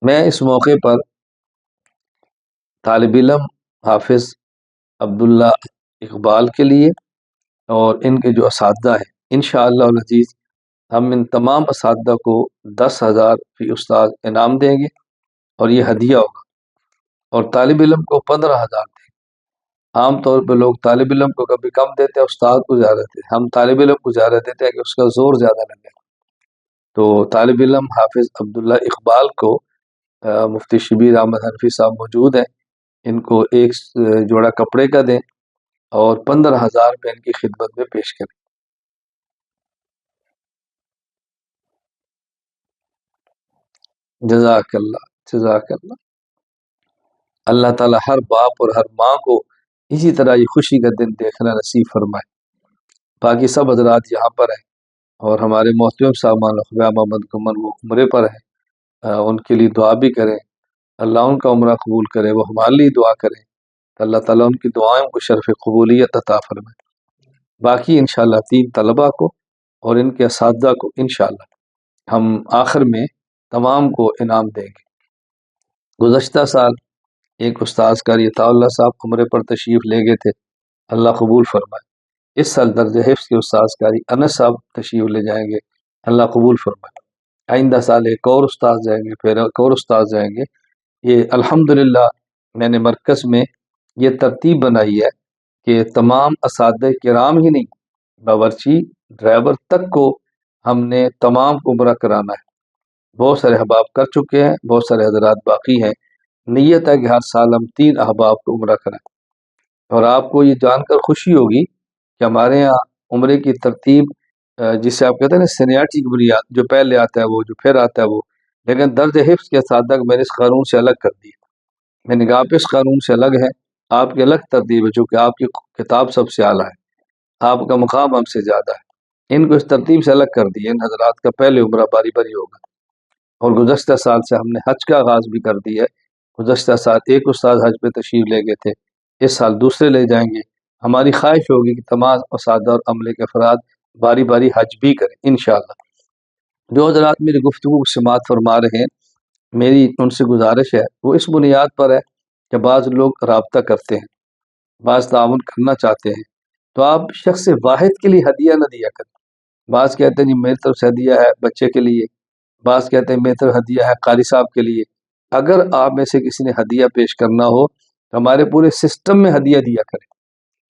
میں اس موقع پر طالب علم حافظ عبداللہ اقبال کے لیے اور ان کے جو اساتذہ ہیں انشاءاللہ العزیز ہم ان تمام اساتذہ کو 10,000 فی استاد انعام دیں گے اور یہ ہدیہ ہوگا، اور طالب علم کو 15,000 دیں گے۔ عام طور پہ لوگ طالب علم کو کبھی کم دیتے ہیں، استاد کو زیادہ دیتے ہیں، ہم طالب علم کو زیادہ دیتے ہیں کہ اس کا زور زیادہ لگے۔ تو طالب علم حافظ عبداللہ اقبال کو مفتی شبیر احمد حنفی صاحب موجود ہیں، ان کو ایک جوڑا کپڑے کا دیں اور 15,000 روپے ان کی خدمت میں پیش کریں۔ جزاک اللہ، جزاک اللہ۔ اللہ تعالیٰ ہر باپ اور ہر ماں کو اسی طرح یہ خوشی کا دن دیکھنا نصیب فرمائے۔ باقی سب حضرات یہاں پر ہیں اور ہمارے محترم صاحب مولانا محمد گمن وہ عمرے پر ہیں، ان کے لیے دعا بھی کریں، اللہ ان کا عمرہ قبول کرے، وہ ہمارے لیے دعا کریں، اللہ تعالیٰ ان کی دعائیں کو شرف قبولیت عطا فرمائے۔ باقی انشاءاللہ 3 طلبہ کو اور ان کے اساتذہ کو انشاءاللہ ہم آخر میں تمام کو انعام دیں گے۔ گزشتہ سال ایک استاذ قاری عطا اللہ صاحب عمرے پر تشریف لے گئے تھے، اللہ قبول فرمائے۔ اس سال درج حفظ کے استاذ قاری انس صاحب تشریف لے جائیں گے، اللہ قبول فرمائے۔ آئندہ سال ایک اور استاذ جائیں گے، پھر ایک اور استاذ جائیں گے۔ یہ الحمدللہ میں نے مرکز میں یہ ترتیب بنائی ہے کہ تمام اساتذہ کرام ہی نہیں، باورچی ڈرائیور تک کو ہم نے تمام کو عمرہ کرانا ہے۔ بہت سارے احباب کر چکے ہیں، بہت سارے حضرات باقی ہیں۔ نیت ہے کہ ہر سال ہم 3 احباب کو عمرہ کرائیں، اور آپ کو یہ جان کر خوشی ہوگی کہ ہمارے یہاں عمرے کی ترتیب جسے آپ کہتے ہیں نا سینیارٹی کی بنیاد، جو پہلے آتا ہے وہ، جو پھر آتا ہے وہ، لیکن درج حفظ کے اساتذہ کو میں نے اس قانون سے الگ کر دیا۔ میں نے کہا آپ اس قانون سے الگ ہیں، آپ کی الگ ترتیب ہے، چونکہ آپ کی کتاب سب سے اعلیٰ ہے، آپ کا مقام ہم سے زیادہ ہے۔ ان کو اس ترتیب سے الگ کر دیا، ان حضرات کا پہلے عمرہ باری باری ہوگا۔ اور گزشتہ سال سے ہم نے حج کا آغاز بھی کر دیا ہے۔ گزشتہ سال ایک استاد حج پہ تشریف لے گئے تھے، اس سال دوسرے لے جائیں گے۔ ہماری خواہش ہوگی کہ تمام اساتذہ اور عملے کے افراد باری باری حج بھی کریں انشاءاللہ۔ جو حضرات میری گفتگو کو سماعت فرما رہے ہیں، میری ان سے گزارش ہے، وہ اس بنیاد پر ہے کہ بعض لوگ رابطہ کرتے ہیں، بعض تعاون کرنا چاہتے ہیں، تو آپ شخص واحد کے لیے ہدیہ نہ دیا کریں۔ بعض کہتے ہیں جی میری طرف سے ہدیہ ہے بچے کے لیے، بعض کہتے ہیں میری طرف ہدیہ ہے قاری صاحب کے لیے۔ اگر آپ میں سے کسی نے ہدیہ پیش کرنا ہو تو ہمارے پورے سسٹم میں ہدیہ دیا کریں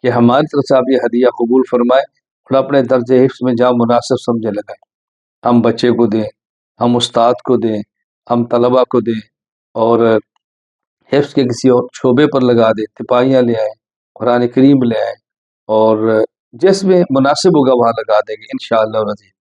کہ ہماری طرف سے آپ یہ ہدیہ قبول فرمائیں اور اپنے درج حفظ میں جہاں مناسب سمجھے لگائیں۔ ہم بچے کو دیں، ہم استاد کو دیں، ہم طلبہ کو دیں، اور حفظ کے کسی اور شعبے پر لگا دیں، تپاہیاں لے آئیں، قرآن کریم لے آئیں، اور جس میں مناسب ہوگا وہاں لگا دیں گے انشاءاللہ العزیز۔